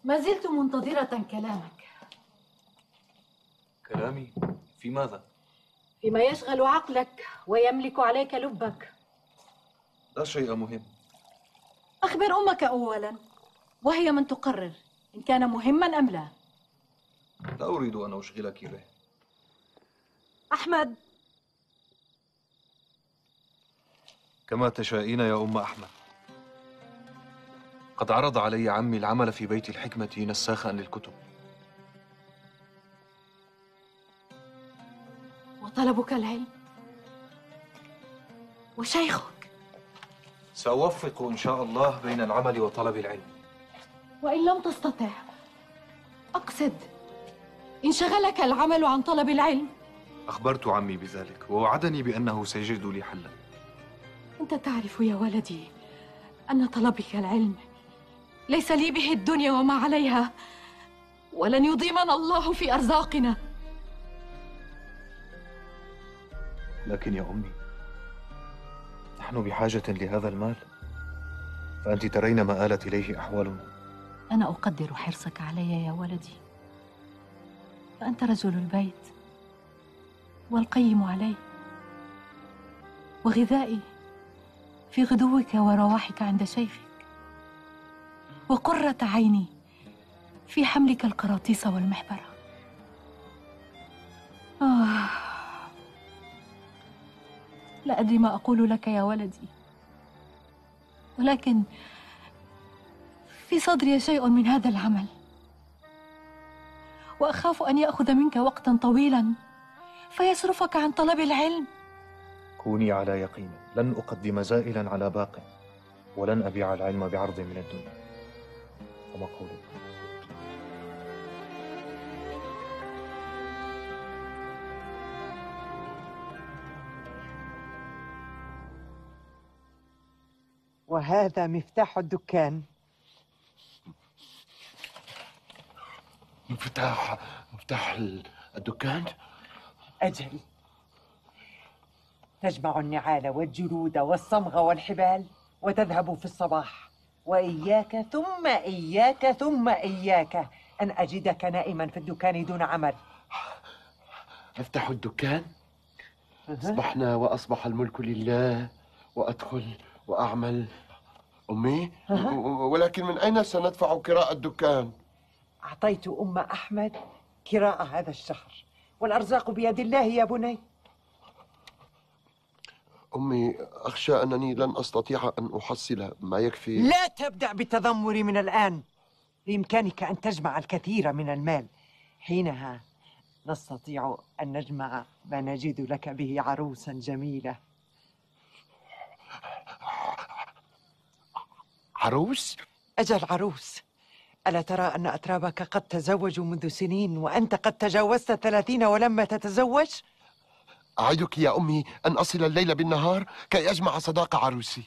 ما زلت منتظرة كلامك. كلامي؟ في ماذا؟ فيما يشغل عقلك ويملك عليك لبك. لا شيء مهم. أخبر أمك أولا، وهي من تقرر إن كان مهما أم لا. لا أريد أن أشغلك به. أحمد. كما تشائين يا أم أحمد. قد عرض علي عمي العمل في بيت الحكمة نساخا للكتب. وطلبك العلم؟ وشيخك؟ سأوفق إن شاء الله بين العمل وطلب العلم. وإن لم تستطع؟ أقصد إن شغلك العمل عن طلب العلم. أخبرت عمي بذلك ووعدني بأنه سيجد لي حلا. أنت تعرف يا ولدي أن طلبك العلم ليس لي به الدنيا وما عليها، ولن يضيمنا الله في أرزاقنا. لكن يا أمي، نحن بحاجة لهذا المال، فأنت ترين ما آلت إليه أحوالنا. أنا أقدر حرصك علي يا ولدي، فأنت رجل البيت والقيم علي، وغذائي في غدوك ورواحك عند شيخك، وقرة عيني في حملك القراطيس والمحبرة. لا أدري ما أقول لك يا ولدي، ولكن في صدري شيء من هذا العمل، وأخاف أن يأخذ منك وقتا طويلا فيصرفك عن طلب العلم. كوني على يقين، لن أقدم زائلا على باق، ولن أبيع العلم بعرض من الدنيا. فما قولك؟ وهذا مفتاح الدكان. مفتاح الدكان؟ أجل، تجمع النعال والجلود والصمغ والحبال وتذهب في الصباح، وإياك ثم إياك ثم إياك أن أجدك نائما في الدكان دون عمل. أفتح الدكان؟ أصبحنا وأصبح الملك لله، وأدخل وأعمل. أمي، ولكن من أين سندفع كراء الدكان؟ أعطيت أم أحمد كراء هذا الشهر، والأرزاق بيد الله يا بني. أمي، أخشى أنني لن أستطيع أن أحصل ما يكفي. لا تبدأ بالتذمر من الآن. بإمكانك أن تجمع الكثير من المال، حينها نستطيع أن نجمع ما نجد لك به عروسا جميلة. عروس؟ أجل، عروس. ألا ترى أن أترابك قد تزوجوا منذ سنين، وأنت قد تجاوزت 30 ولما تتزوج؟ أعدك يا أمي أن أصل الليل بالنهار كي أجمع صداق عروسي.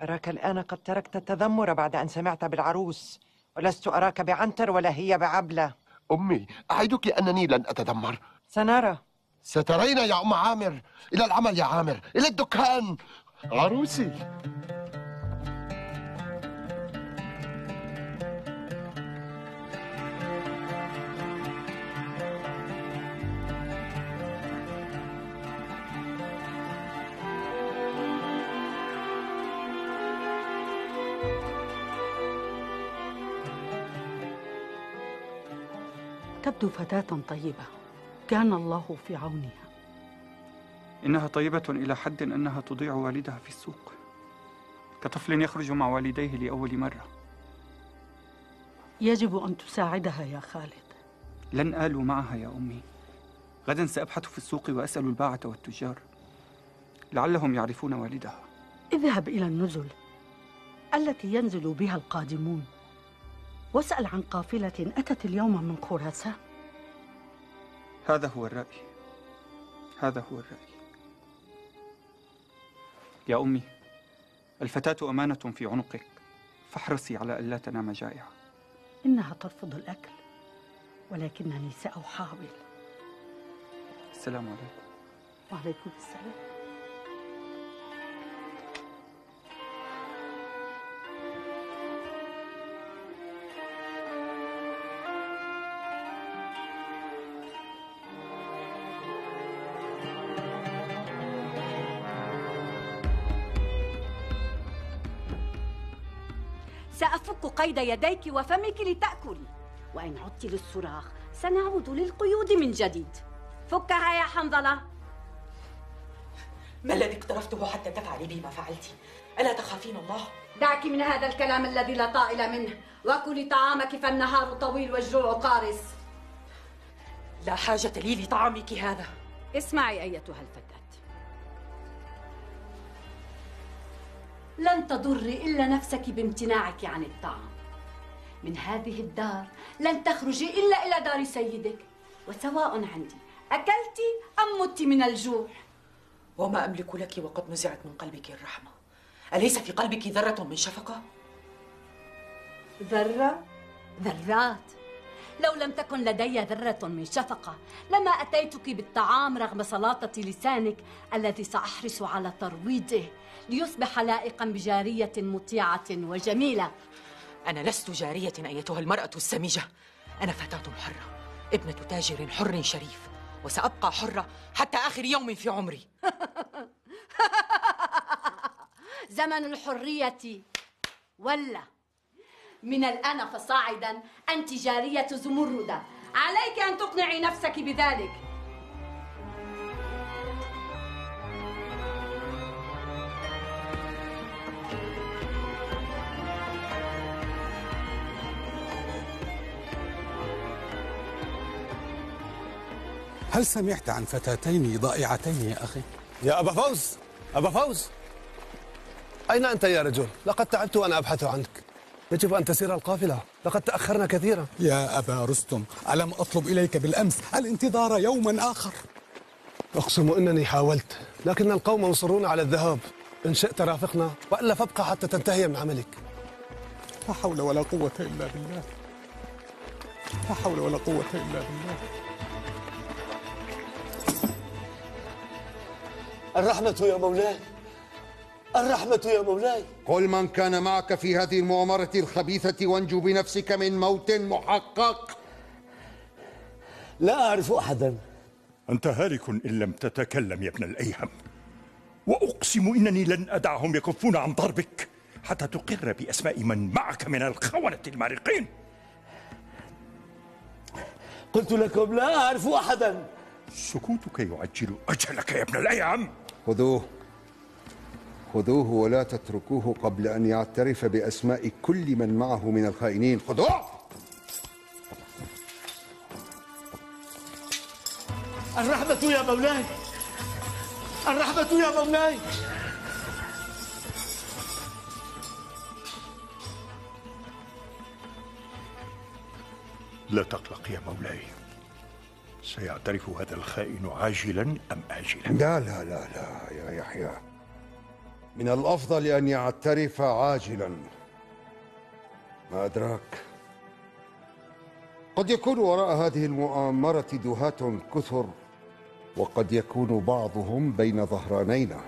أراك الآن قد تركت التذمر بعد أن سمعت بالعروس، ولست أراك بعنتر ولا هي بعبلة. أمي، أعدك أنني لن أتذمر. سنرى. سترين يا أم عامر. إلى العمل يا عامر، إلى الدكان. عروسي. تبدو فتاة طيبة، كان الله في عونها. إنها طيبة إلى حد أنها تضيع والدها في السوق، كطفل يخرج مع والديه لأول مرة. يجب أن تساعدها يا خالد. لن آلو معها يا أمي. غدا سأبحث في السوق وأسأل الباعة والتجار، لعلهم يعرفون والدها. اذهب إلى النزل التي ينزل بها القادمون، واسأل عن قافلة أتت اليوم من خراسان. هذا هو الرأي، هذا هو الرأي. يا أمي، الفتاة أمانة في عنقك، فاحرصي على ألا تنام جائعة. إنها ترفض الأكل، ولكنني سأحاول. السلام عليكم. وعليكم السلام. سأفك قيد يديك وفمك لتأكلي، وإن عدت للصراخ سنعود للقيود من جديد. فكها يا حنظلة. ما الذي اقترفته حتى تفعلي بي ما فعلتِ؟ ألا تخافين الله؟ دعك من هذا الكلام الذي لا طائل منه، وكلي طعامك فالنهار طويل والجوع قارس. لا حاجة لي لطعامك هذا. اسمعي أيتها الفتاة، لن تضري إلا نفسك بامتناعك عن الطعام. من هذه الدار لن تخرجي إلا إلى دار سيدك، وسواء عندي أكلت أم مت من الجوع. وما أملك لك وقد نزعت من قلبك الرحمة. أليس في قلبك ذرة من شفقة؟ ذرة؟ ذرات. لو لم تكن لدي ذرة من شفقة لما أتيتك بالطعام رغم سلاطة لسانك الذي سأحرص على ترويضه ليصبح لائقا بجارية مطيعة وجميلة. أنا لست جارية أيتها المرأة السمجة، أنا فتاة حرة ابنة تاجر حر شريف، وسأبقى حرة حتى آخر يوم في عمري. زمن الحرية ولا. من الآن فصاعدا أنت جارية زمردة، عليك أن تقنعي نفسك بذلك. هل سمعت عن فتاتين ضائعتين يا أخي؟ يا أبا فوز، أبا فوز، أين أنت يا رجل؟ لقد تعبت وأنا أبحث عنك. يجب أن تسير القافلة، لقد تأخرنا كثيرا. يا أبا رستم، ألم أطلب إليك بالأمس الانتظار يوما آخر؟ أقسم أنني حاولت، لكن القوم مصرون على الذهاب. إن شئت رافقنا، وإلا فابقى حتى تنتهي من عملك. لا حول ولا قوة إلا بالله، لا حول ولا قوة إلا بالله. الرحمة يا مولاي، الرحمة يا مولاي. قل من كان معك في هذه المؤامرة الخبيثة وانجو بنفسك من موت محقق. لا أعرف أحدا. أنت هالك إن لم تتكلم يا ابن الأيهم، وأقسم إنني لن أدعهم يكفون عن ضربك حتى تقر بأسماء من معك من الخونة المارقين. قلت لكم لا أعرف أحدا. سكوتك يعجل أجلك يا ابن الأيهم. خذوه ولا تتركوه قبل أن يعترف بأسماء كل من معه من الخائنين. خذوه. الرحمة يا مولاي، الرحمة يا مولاي. لا تقلق يا مولاي، سيعترف هذا الخائن عاجلا أم آجلا. لا لا لا لا يا يحيى، من الأفضل أن يعترف عاجلا. ما أدراك، قد يكون وراء هذه المؤامرة دهاة كثر، وقد يكون بعضهم بين ظهرانينا.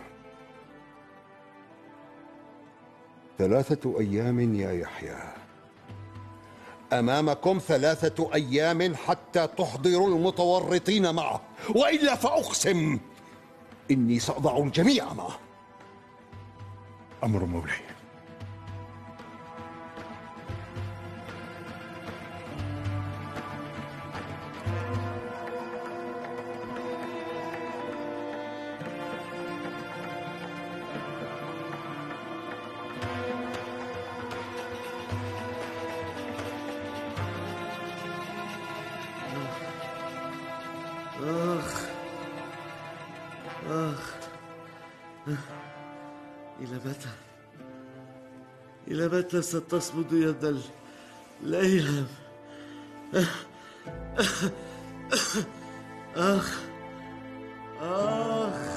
3 أيام يا يحيى، أمامكم 3 أيام حتى تحضروا المتورطين معه، وإلا فأقسم إني سأضع الجميع معه. أمر مولاي. إلى متى ستصمد يا ابن الأيهم؟ آخ آخ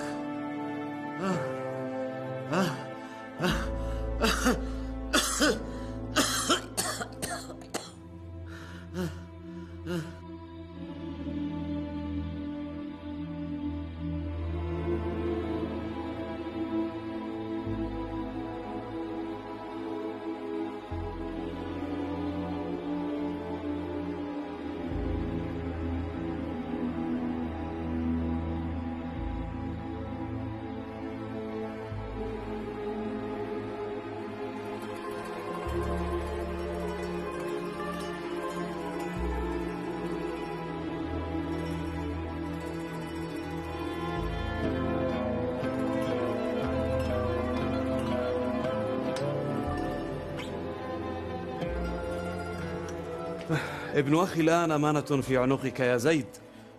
ابن أخي الآن أمانة في عنقك يا زيد.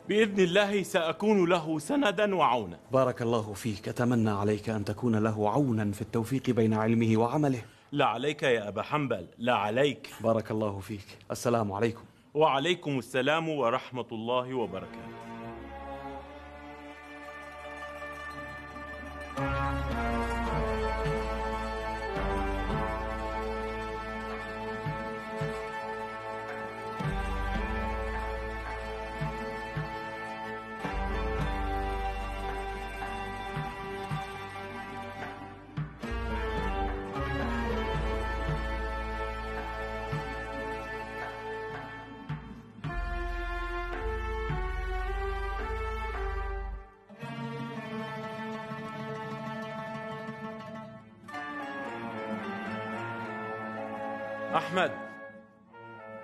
بإذن الله سأكون له سندا وعونا. بارك الله فيك. أتمنى عليك أن تكون له عونا في التوفيق بين علمه وعمله. لا عليك يا أبا حنبل، لا عليك. بارك الله فيك. السلام عليكم. وعليكم السلام ورحمة الله وبركاته. أحمد،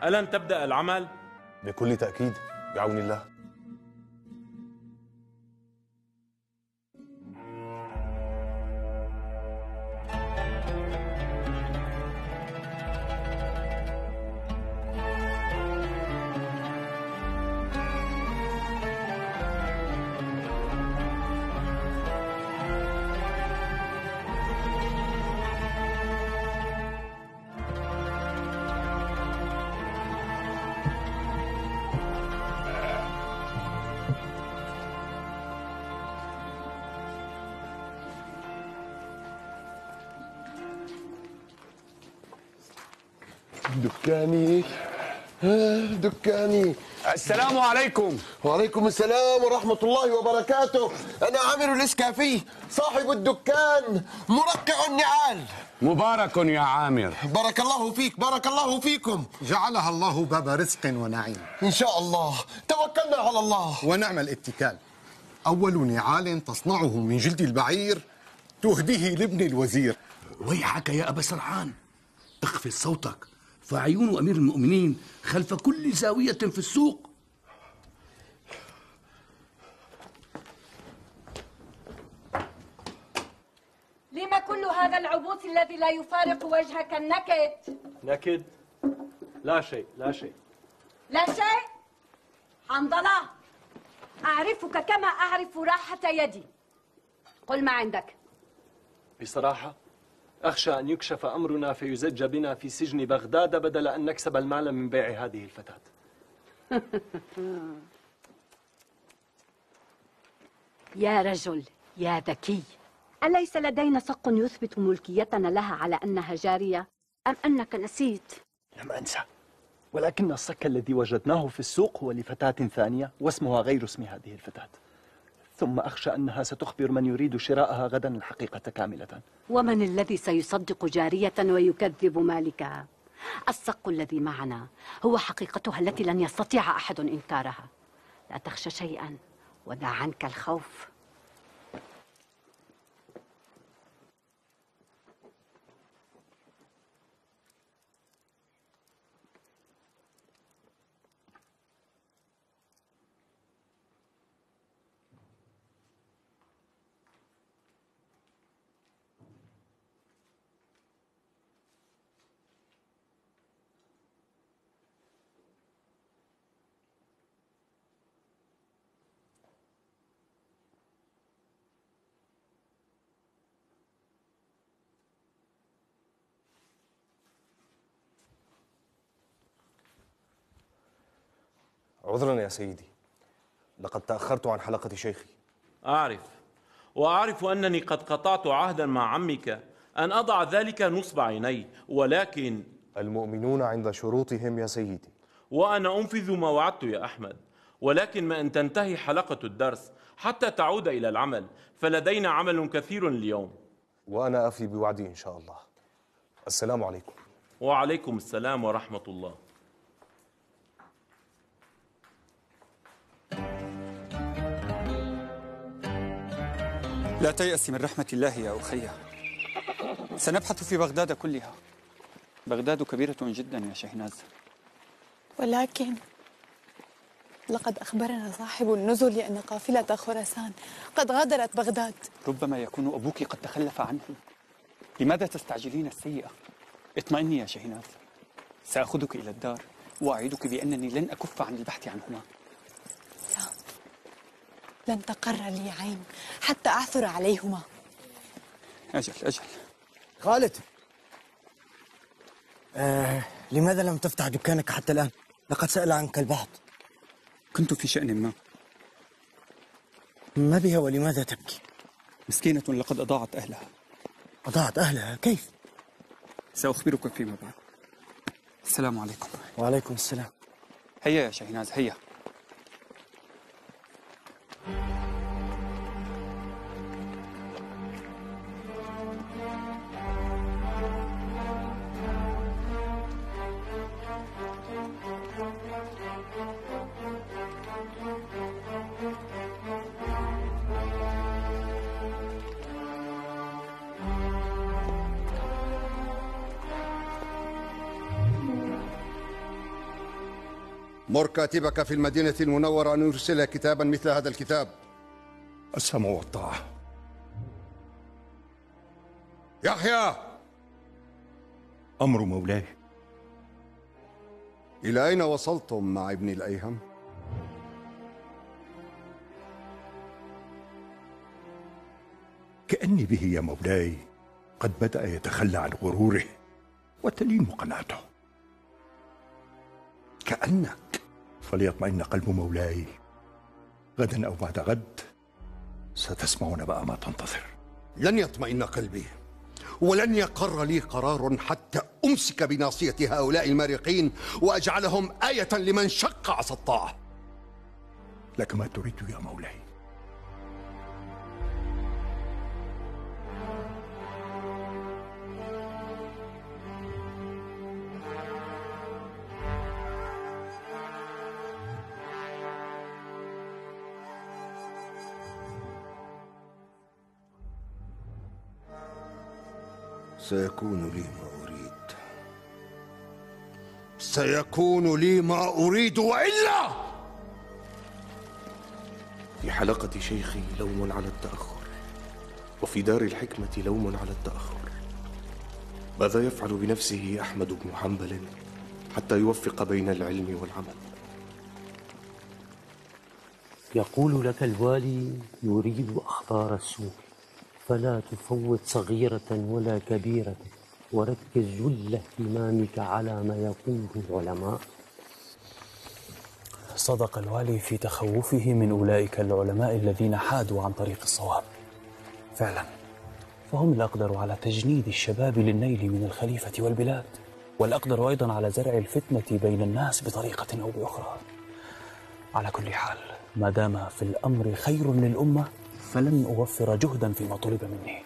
ألن تبدأ العمل؟ بكل تأكيد بعون الله. دكاني دكاني. السلام عليكم. وعليكم السلام ورحمة الله وبركاته. أنا عامر الإسكافي صاحب الدكان مرقع النعال. مبارك يا عامر. بارك الله فيك، بارك الله فيكم. جعلها الله باب رزق ونعيم إن شاء الله. توكلنا على الله ونعم الاتكال. أول نعال تصنعه من جلد البعير تهديه لابن الوزير. ويحك يا أبا سرحان، اخفض صوتك، فعيون أمير المؤمنين خلف كل زاوية في السوق. لما كل هذا العبوس الذي لا يفارق وجهك النكد؟ نكد؟ لا شيء، لا شيء. لا شيء؟ حنظلة، أعرفك كما أعرف راحة يدي. قل ما عندك. بصراحة أخشى أن يكشف أمرنا فيزج بنا في سجن بغداد بدل أن نكسب المال من بيع هذه الفتاة. يا رجل يا ذكي، أليس لدينا صك يثبت ملكيتنا لها على أنها جارية؟ أم أنك نسيت؟ لم أنسى، ولكن الصك الذي وجدناه في السوق هو لفتاة ثانية واسمها غير اسم هذه الفتاة. ثم أخشى أنها ستخبر من يريد شراءها غدا الحقيقة كاملة. ومن الذي سيصدق جارية ويكذب مالكها؟ الصك الذي معنا هو حقيقتها التي لن يستطيع أحد إنكارها. لا تخشى شيئا ودع عنك الخوف. عذرا يا سيدي، لقد تأخرت عن حلقة شيخي. أعرف، وأعرف أنني قد قطعت عهدا مع عمك أن أضع ذلك نصب عيني، ولكن المؤمنون عند شروطهم يا سيدي. وأنا أنفذ ما وعدت يا أحمد، ولكن ما أن تنتهي حلقة الدرس حتى تعود إلى العمل، فلدينا عمل كثير اليوم. وأنا أفي بوعدي إن شاء الله. السلام عليكم. وعليكم السلام ورحمة الله. لا تيأس من رحمة الله يا أخي، سنبحث في بغداد كلها. بغداد كبيرة جدا يا شهناز. ولكن لقد أخبرنا صاحب النزل أن قافلة خراسان قد غادرت بغداد. ربما يكون أبوك قد تخلف عنه. لماذا تستعجلين السيئة؟ اطمئني يا شهناز، سأخذك إلى الدار وأعدك بأنني لن أكف عن البحث عنهما. لن تقر لي عين حتى أعثر عليهما. أجل أجل. خالد، لماذا لم تفتح دكانك حتى الآن؟ لقد سأل عنك البعض. كنت في شأن ما. ما بها ولماذا تبكي؟ مسكينة لقد أضاعت أهلها. أضاعت أهلها؟ كيف؟ سأخبرك فيما بعد. السلام عليكم. وعليكم السلام. هيا يا شهناز هيا. مر كاتبك في المدينة المنورة أن يرسل كتابا مثل هذا الكتاب. السمع والطاعة. يحيى. أمر مولاي. إلى أين وصلتم مع ابن الأيهم؟ كأني به يا مولاي قد بدأ يتخلى عن غروره وتلين قناعته. كأنك. فليطمئن قلب مولاي، غدا أو بعد غد ستسمعون بقى ما تنتظر. لن يطمئن قلبي ولن يقر لي قرار حتى أمسك بناصية هؤلاء المارقين وأجعلهم آية لمن شق عصا الطاعة. لك ما تريد يا مولاي. سيكون لي ما أريد، سيكون لي ما أريد، وإلا في حلقة شيخي لوم على التأخر، وفي دار الحكمة لوم على التأخر. ماذا يفعل بنفسه أحمد بن حنبل حتى يوفق بين العلم والعمل؟ يقول لك الوالي يريد أخبار السوق، فلا تفوت صغيرة ولا كبيرة، وركز جل اهتمامك على ما يقوله العلماء. صدق الوالي في تخوفه من أولئك العلماء الذين حادوا عن طريق الصواب. فعلا فهم الأقدر على تجنيد الشباب للنيل من الخليفة والبلاد، والأقدر أيضا على زرع الفتنة بين الناس بطريقة أو بأخرى. على كل حال، ما دام في الأمر خير للأمة فلن أوفر جهدا فيما طلب مني.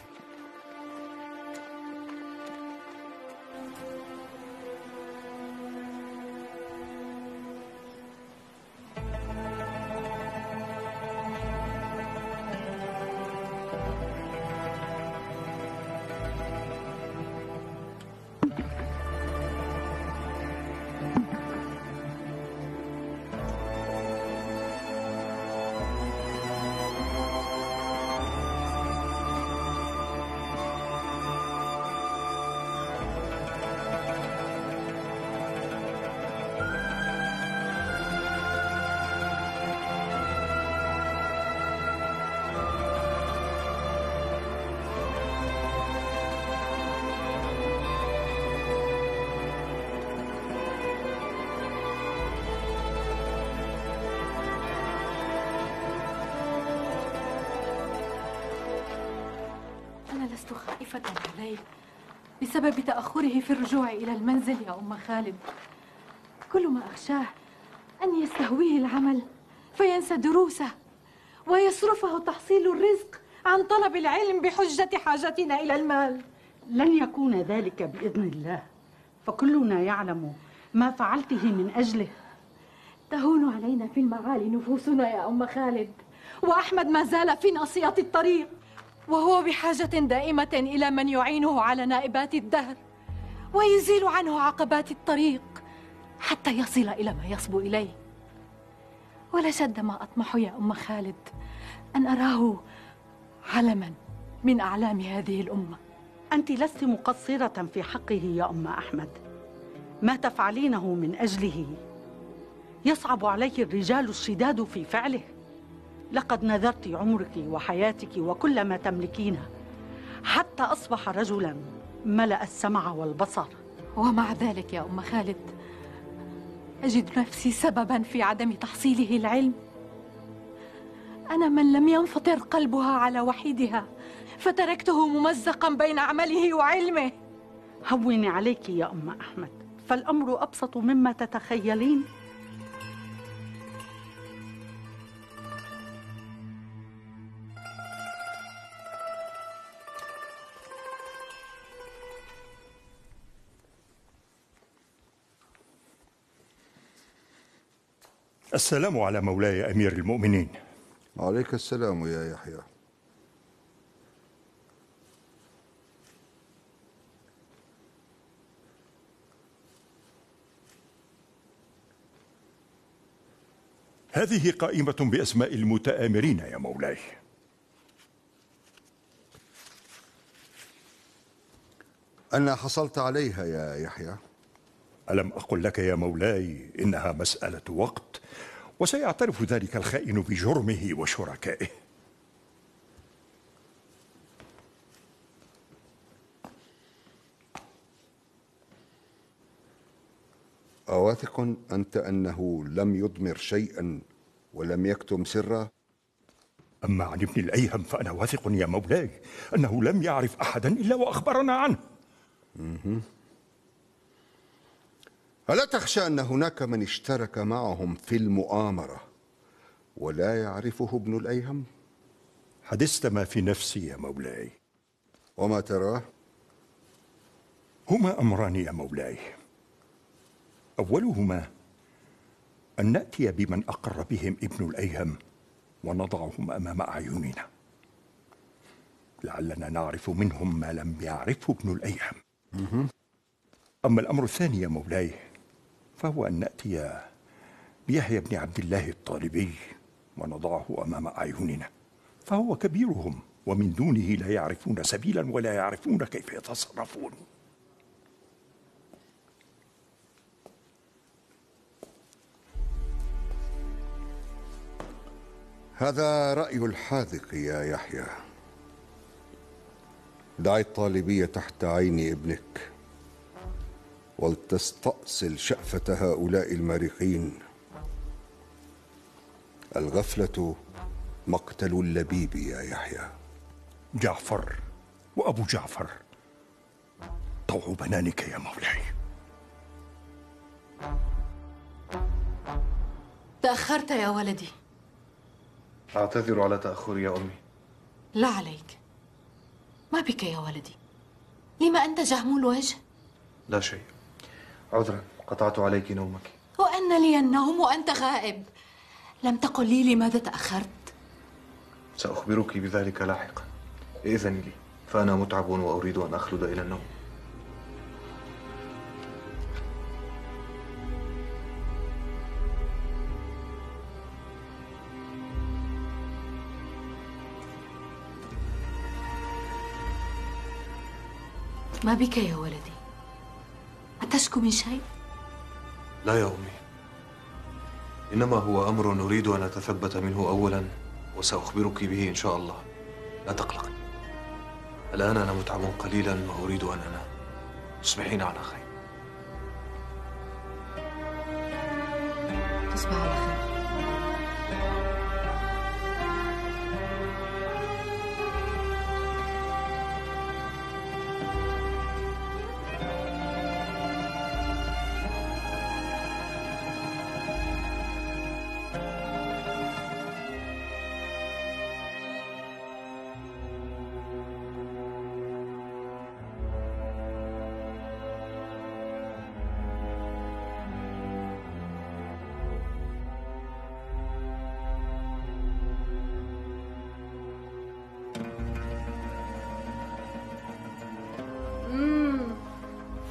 لست خائفة عليه بسبب تأخره في الرجوع إلى المنزل يا أم خالد. كل ما أخشاه أن يستهويه العمل فينسى دروسه ويصرفه تحصيل الرزق عن طلب العلم بحجة حاجتنا إلى المال. لن يكون ذلك بإذن الله، فكلنا يعلم ما فعلته من أجله. تهون علينا في المعالي نفوسنا يا أم خالد، وأحمد ما زال في ناصية الطريق، وهو بحاجة دائمة إلى من يعينه على نائبات الدهر ويزيل عنه عقبات الطريق حتى يصل إلى ما يصبو إليه. ولشد ما أطمح يا أم خالد أن أراه علما من أعلام هذه الأمة. أنت لست مقصرة في حقه يا أم أحمد. ما تفعلينه من أجله يصعب عليك الرجال الشداد في فعله. لقد نذرت عمرك وحياتك وكل ما تملكينه حتى أصبح رجلا ملأ السمع والبصر. ومع ذلك يا أم خالد أجد نفسي سببا في عدم تحصيله العلم. أنا من لم ينفطر قلبها على وحيدها فتركته ممزقا بين عمله وعلمه. هوني عليك يا أم أحمد، فالأمر أبسط مما تتخيلين. السلام على مولاي أمير المؤمنين. عليك السلام يا يحيى. هذه قائمة بأسماء المتآمرين يا مولاي. أنا حصلت عليها يا يحيى؟ ألم أقل لك يا مولاي إنها مسألة وقت، وسيعترف ذلك الخائن بجرمه وشركائه. أواثق أنت أنه لم يضمر شيئا ولم يكتم سرا؟ أما عن ابن الأيهم فأنا واثق يا مولاي أنه لم يعرف أحدا إلا وأخبرنا عنه. ألا تخشى أن هناك من اشترك معهم في المؤامرة ولا يعرفه ابن الأيهم؟ حدثت ما في نفسي يا مولاي. وما تراه؟ هما أمران يا مولاي. أولهما أن نأتي بمن أقر بهم ابن الأيهم ونضعهم أمام أعيننا، لعلنا نعرف منهم ما لم يعرفه ابن الأيهم. أما الأمر الثاني يا مولاي فهو أن نأتي بيحيى بن عبد الله الطالبي ونضعه أمام أعيننا، فهو كبيرهم ومن دونه لا يعرفون سبيلا ولا يعرفون كيف يتصرفون. هذا رأي الحاذق يا يحيى. دع الطالبية تحت عين ابنك ولتستأصل شأفة هؤلاء المارقين. الغفلة مقتل اللبيب يا يحيى. جعفر وأبو جعفر طوع بنانك يا مولاي. تأخرت يا ولدي. أعتذر على تأخري يا أمي. لا عليك، ما بك يا ولدي؟ لما أنت جهمو الوجه؟ لا شيء، عذرا قطعت عليك نومك. وأن لي النوم وأنت غائب، لم تقل لي لماذا تأخرت؟ سأخبرك بذلك لاحقا، إذن لي فأنا متعب وأريد أن أخلد إلى النوم. ما بك يا ولدي؟ أتشكو من شيء؟ لا يا أمي، إنما هو أمر نريد أن نتثبت منه أولا وسأخبرك به إن شاء الله، لا تقلقي. الآن أنا متعب قليلا وأريد أن أنام. تصبحين على خير. تصبح على خير.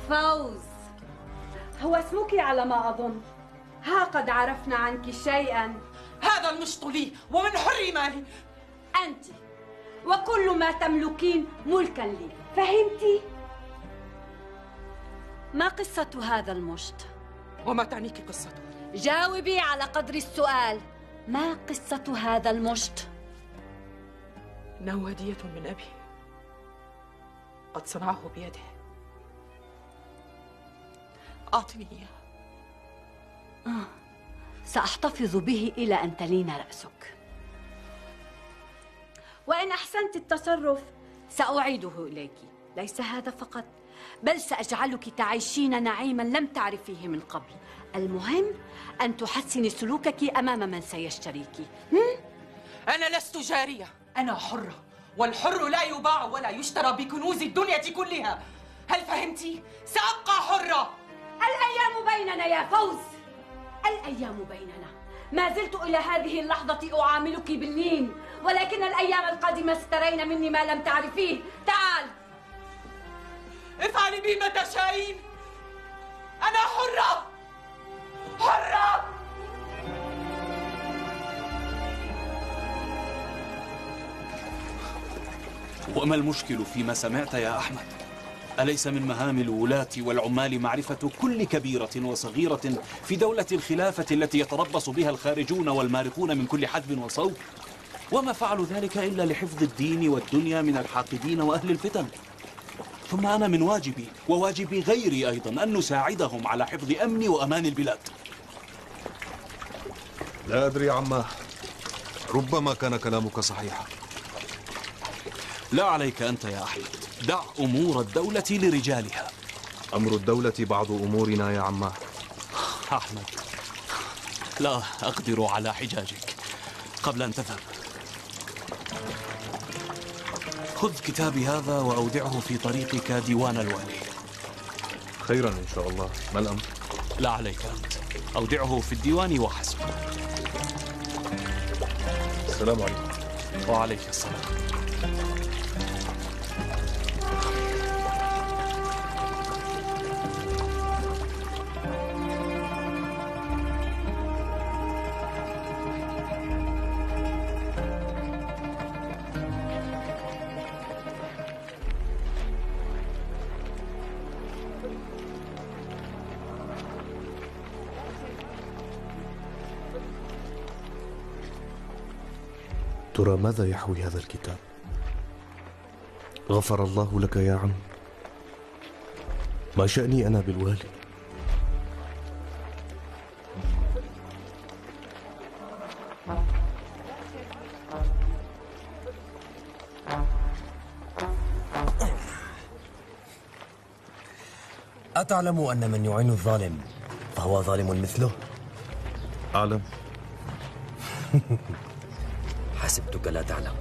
فوز، هو اسمك على ما أظن. ها قد عرفنا عنك شيئا. هذا المشط لي ومن حر مالي. أنت وكل ما تملكين ملكا لي، فهمتي؟ ما قصة هذا المشط؟ وما تعنيك قصته؟ جاوبي على قدر السؤال. ما قصة هذا المشط؟ إنه هدية من أبي، قد صنعه بيده. أعطني إياه. سأحتفظ به إلى أن تلين رأسك، وإن أحسنت التصرف سأعيده إليك. ليس هذا فقط، بل سأجعلك تعيشين نعيما لم تعرفيه من قبل. المهم أن تحسني سلوكك أمام من سيشتريك. أنا لست جارية، أنا حرة، والحر لا يباع ولا يشترى بكنوز الدنيا كلها. هل فهمتي؟ سأبقى حرة. الأيام بيننا يا فوز، الأيام بيننا. ما زلت إلى هذه اللحظة أعاملك باللين، ولكن الأيام القادمة سترين مني ما لم تعرفيه. تعال، افعلي بي ما تشائين. أنا حرة، حرة. وما المشكل فيما سمعت يا أحمد؟ أليس من مهام الولاة والعمال معرفة كل كبيرة وصغيرة في دولة الخلافة التي يتربص بها الخارجون والمارقون من كل حدب وصوب؟ وما فعلوا ذلك إلا لحفظ الدين والدنيا من الحاقدين وأهل الفتن. ثم أنا من واجبي وواجب غيري أيضا أن نساعدهم على حفظ أمن وأمان البلاد. لا أدري يا عماه، ربما كان كلامك صحيحا. لا عليك أنت يا أحمد، دع أمور الدولة لرجالها. أمر الدولة بعض أمورنا يا عماه. أحمد، لا أقدر على حجاجك. قبل أن تذهب خذ كتابي هذا وأودعه في طريقك ديوان الوالي. خيرا إن شاء الله. ما الأمر؟ لا عليك أنت، أودعه في الديوان وحسب. السلام عليكم. وعليك السلام. ترى ماذا يحوي هذا الكتاب؟ غفر الله لك يا عم. ما شأني أنا بالوالي؟ أتعلم أن من يعين الظالم فهو ظالم مثله؟ أعلم. حسبتك لا تعلم.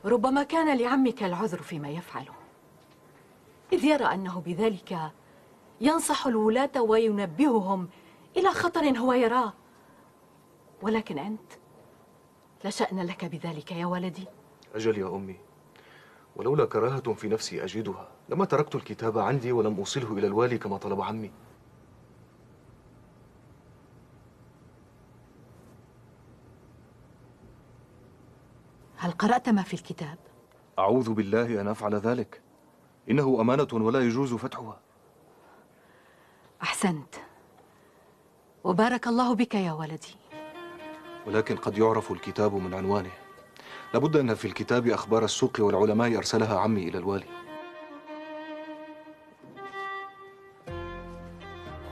ربما كان لعمك العذر فيما يفعله، إذ يرى أنه بذلك ينصح الولاة وينبههم إلى خطر هو يراه. ولكن أنت لا شأن لك بذلك يا ولدي. أجل يا أمي، ولولا كراهة في نفسي أجدها لما تركت الكتاب عندي ولم أوصله إلى الوالي كما طلب عمي. هل قرأت ما في الكتاب؟ أعوذ بالله أن أفعل ذلك، إنه أمانة ولا يجوز فتحها. أحسنت، وبارك الله بك يا ولدي. ولكن قد يعرف الكتاب من عنوانه. لابد أن في الكتاب أخبار السوق والعلماء أرسلها عمي إلى الوالي.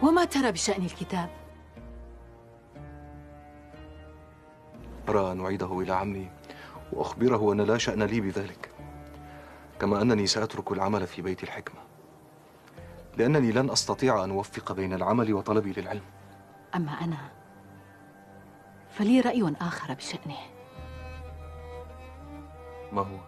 وما ترى بشأن الكتاب؟ أرى أن أعيده إلى عمي وأخبره أن لا شأن لي بذلك، كما أنني سأترك العمل في بيت الحكمة، لأنني لن أستطيع أن أوفق بين العمل وطلبي للعلم. أما أنا فلي رأي آخر بشأنه. ما هو؟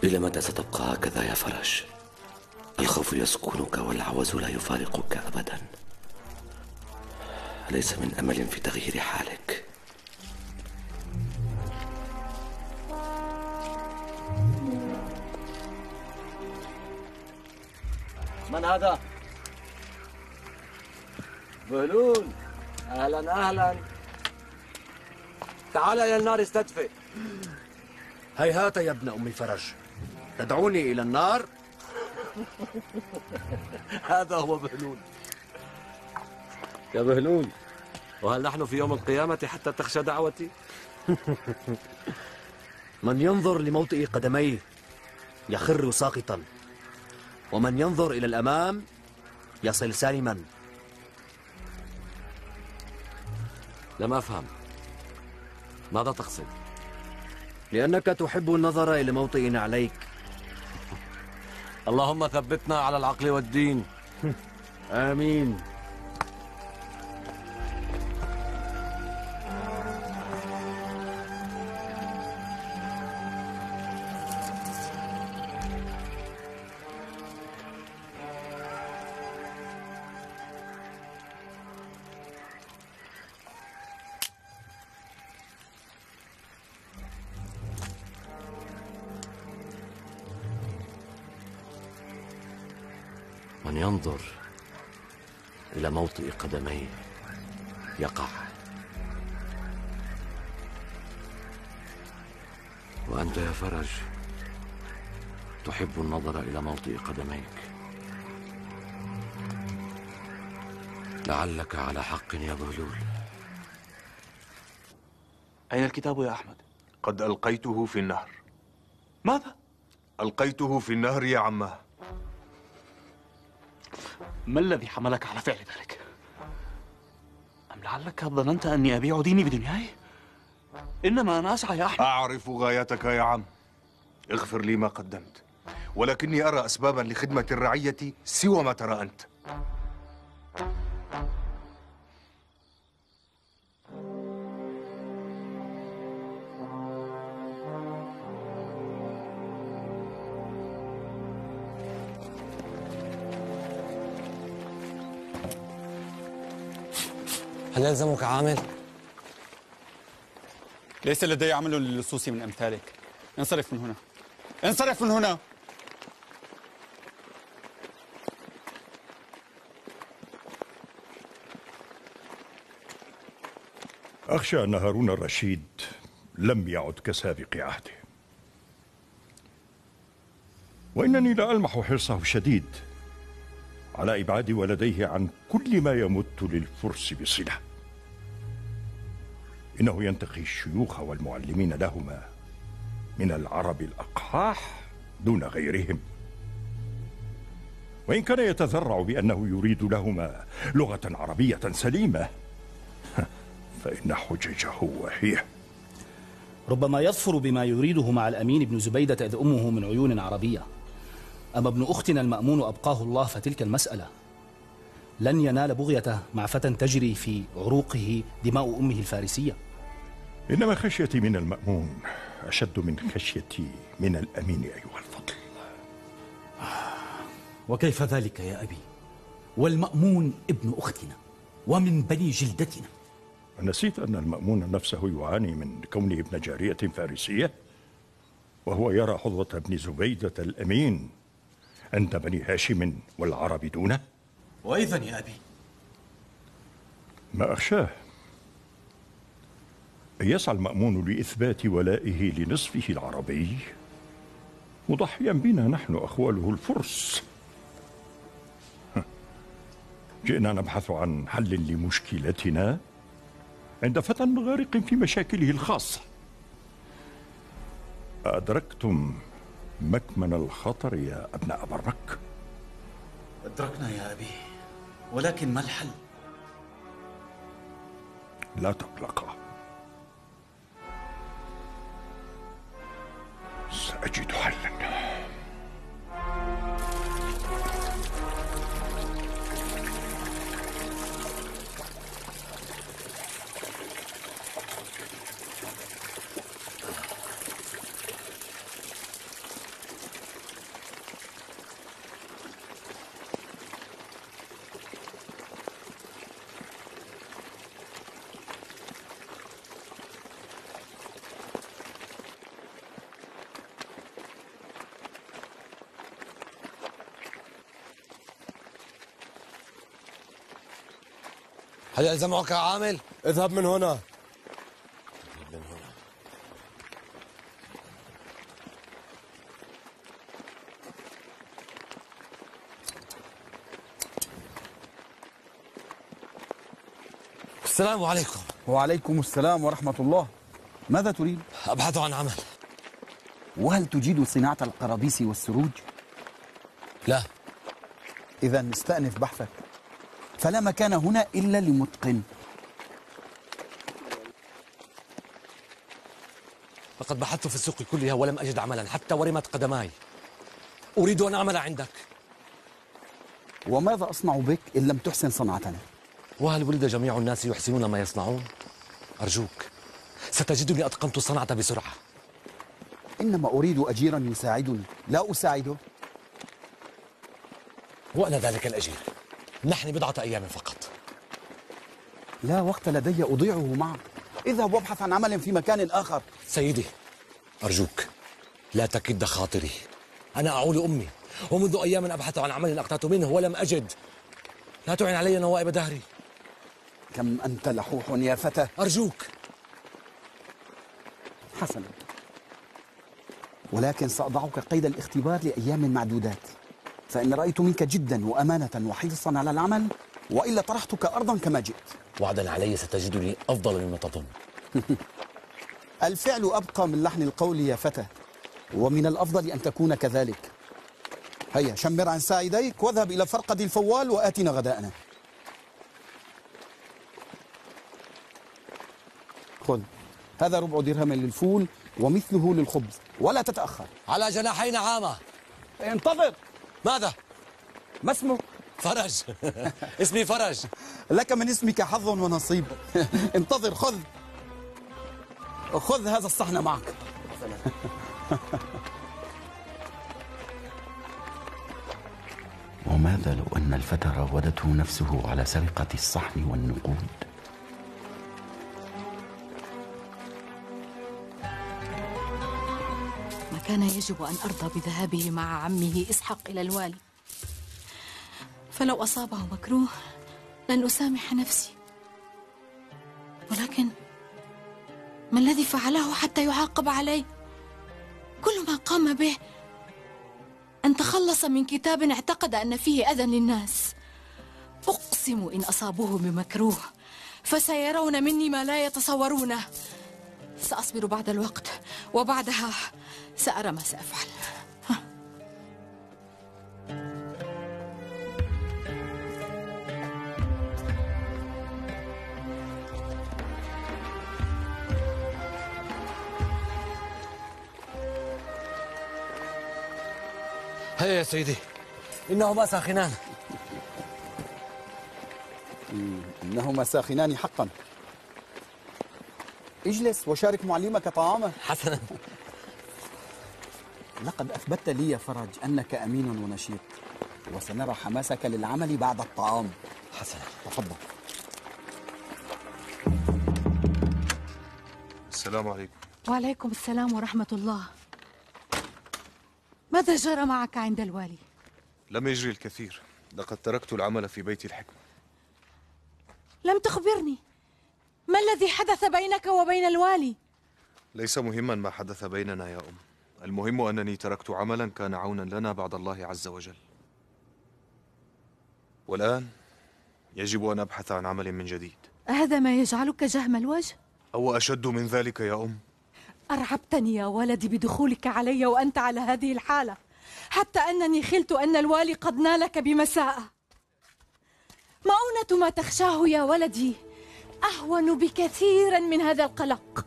إلى متى ستبقى هكذا يا فرج؟ الخوف يسكنك والعوز لا يفارقك أبدا. ليس من أمل في تغيير حالك. من هذا؟ بهلول، أهلا أهلا. تعال إلى النار استدفئ. هيهات يا ابن أم فرج، تدعوني إلى النار؟ هذا هو بهلول. يا بهلول، وهل نحن في يوم القيامة حتى تخشى دعوتي؟ من ينظر لموطئ قدميه يخر ساقطا، ومن ينظر إلى الأمام يصل سالما. لم أفهم، ماذا تقصد؟ لأنك تحب النظر إلى موطئ عليك. اللهم ثبتنا على العقل والدين. آمين. من ينظر إلى موطئ قدميه يقع. وأنت يا فرج تحب النظر إلى موطئ قدميك. لعلك على حق يا بهلول. أين الكتاب يا أحمد؟ قد ألقيته في النهر. ماذا؟ ألقيته في النهر يا عماه. ما الذي حملك على فعل ذلك؟ أم لعلك ظننت أني أبيع ديني بدنياي؟ إنما أنا أسعى يا أحمد. أعرف غايتك يا عم. اغفر لي ما قدمت، ولكني أرى أسبابا لخدمة الرعية سوى ما ترى أنت. هل يلزمك عامل؟ ليس لدي عمل للصوص من أمثالك. انصرف من هنا، انصرف من هنا. أخشى أن هارون الرشيد لم يعد كسابق عهده، وإنني لألمح حرصه الشديد على إبعاد ولديه عن كل ما يمت للفرس بصلة. إنه ينتقي الشيوخ والمعلمين لهما من العرب الأقحاح دون غيرهم، وإن كان يتذرع بأنه يريد لهما لغة عربية سليمة فإن حججه واهية. ربما يظفر بما يريده مع الأمين بن زبيدة إذ أمه من عيون عربية. أما ابن أختنا المأمون أبقاه الله فتلك المسألة. لن ينال بغيته مع فتى تجري في عروقه دماء أمه الفارسية. إنما خشيتي من المأمون أشد من خشيتي من الأمين أيها الفضل. وكيف ذلك يا أبي؟ والمأمون ابن أختنا ومن بني جلدتنا. نسيت أن المأمون نفسه يعاني من كونه ابن جارية فارسية، وهو يرى حظوة ابن زبيدة الأمين عند بني هاشم والعرب دونه. وإذا يا أبي؟ ما أخشاه أن يسعى المأمون لإثبات ولائه لنصفه العربي مضحيا بنا نحن أخواله الفرس. جئنا نبحث عن حل لمشكلتنا عند فتى غارق في مشاكله الخاصة. أدركتم مكمن الخطر يا أبناء برك؟ أدركنا يا أبي، ولكن ما الحل؟ لا تقلقا، سأجد حلا. هل يلزمك عامل؟ اذهب من هنا. السلام عليكم. وعليكم السلام ورحمة الله. ماذا تريد؟ أبحث عن عمل. وهل تجيد صناعة القرابيس والسروج؟ لا، إذا استأنف بحثك، فلا مكان هنا إلا لمتقن. لقد بحثت في السوق كلها ولم أجد عملا، حتى ورمت قدماي. أريد أن أعمل عندك. وماذا أصنع بك إن لم تحسن صنعتنا؟ وهل ولد جميع الناس يحسنون ما يصنعون؟ أرجوك، ستجدني أتقنت الصنعة بسرعة. إنما أريد أجيرا يساعدني، لا أساعده. وأنا ذلك الأجير. نحن بضعة أيام فقط. لا وقت لدي أضيعه معك. اذهب وابحث عن عمل في مكان آخر. سيدي، أرجوك لا تكد خاطري. أنا أعول أمي، ومنذ أيام أبحث عن عمل أقتات منه ولم أجد. لا تعن علي نوائب دهري. كم أنت لحوح يا فتى. أرجوك. حسنا، ولكن سأضعك قيد الاختبار لأيام معدودات، فإن رأيت منك جدا وأمانة وحرصا على العمل، وإلا طرحتك أرضا كما جئت. وعدا علي ستجدني أفضل مما تظن. الفعل أبقى من لحن القول يا فتى، ومن الأفضل أن تكون كذلك. هيا شمر عن ساعديك واذهب إلى فرقد الفوال وآتنا غداءنا. خذ، هذا 4 درهم للفول ومثله للخبز، ولا تتأخر. على جناحي نعامة. انتظر. ماذا؟ ما اسمك؟ فرج. اسمي فرج. لك من اسمك حظ ونصيب. انتظر. خذ هذا الصحن معك. وماذا لو أن الفتى راودته نفسه على سرقة الصحن والنقود؟ ما كان يجب أن أرضى بذهابه مع عمه إسحاق إلى الوالي، فلو أصابه مكروه لن أسامح نفسي. ولكن ما الذي فعله حتى يعاقب عليه؟ كل ما قام به أن تخلص من كتاب اعتقد أن فيه أذى للناس. أقسم إن أصابوه بمكروه فسيرون مني ما لا يتصورونه. سأصبر بعد الوقت، وبعدها سأرى ما سأفعل. هيا يا سيدي، إنهما ساخنان. إنهما ساخنان حقا. اجلس وشارك معلمك طعامه. حسنا. لقد أثبتت لي يا فرج أنك أمين ونشيط، وسنرى حماسك للعمل بعد الطعام. حسنا، تفضل. السلام عليكم. وعليكم السلام ورحمة الله. ماذا جرى معك عند الوالي؟ لم يجري الكثير، لقد تركت العمل في بيت الحكمة. لم تخبرني، ما الذي حدث بينك وبين الوالي؟ ليس مهما ما حدث بيننا يا أم، المهم أنني تركت عملا كان عونا لنا بعد الله عز وجل، والآن يجب أن أبحث عن عمل من جديد. هذا ما يجعلك جهم الوجه؟ أو أشد من ذلك يا أم. أرعبتني يا ولدي بدخولك علي وأنت على هذه الحالة، حتى أنني خلت أن الوالي قد نالك بمساءة. مؤونة ما تخشاه يا ولدي أهون بكثيرا من هذا القلق.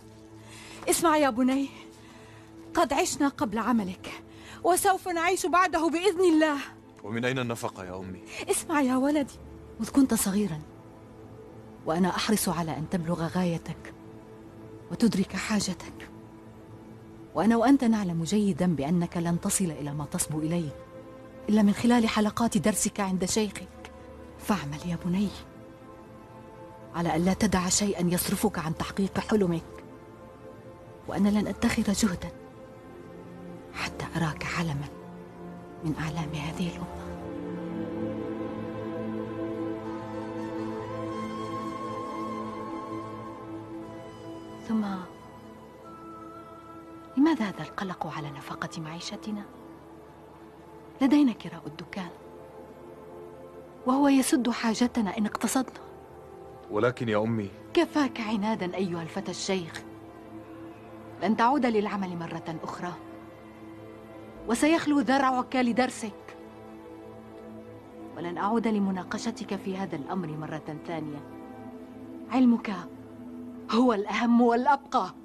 اسمع يا بني، قد عشنا قبل عملك وسوف نعيش بعده بإذن الله. ومن أين النفقة يا أمي؟ اسمع يا ولدي، مذ كنت صغيرا وأنا أحرص على أن تبلغ غايتك وتدرك حاجتك، وأنا وأنت نعلم جيدا بأنك لن تصل إلى ما تصبو إليه إلا من خلال حلقات درسك عند شيخك. فاعمل يا بني على ألا تدع شيئا يصرفك عن تحقيق حلمك، وأنا لن أدخر جهدا حتى أراك علما من أعلام هذه الأمة. ثم لماذا هذا القلق على نفقة معيشتنا؟ لدينا كراء الدكان وهو يسد حاجتنا إن اقتصدنا. ولكن يا أمي، كفاك عنادا أيها الفتى الشيخ، لن تعود للعمل مرة أخرى، وسيخلو ذرعك لدرسك، ولن أعود لمناقشتك في هذا الأمر مرة ثانية. علمك هو الأهم والأبقى.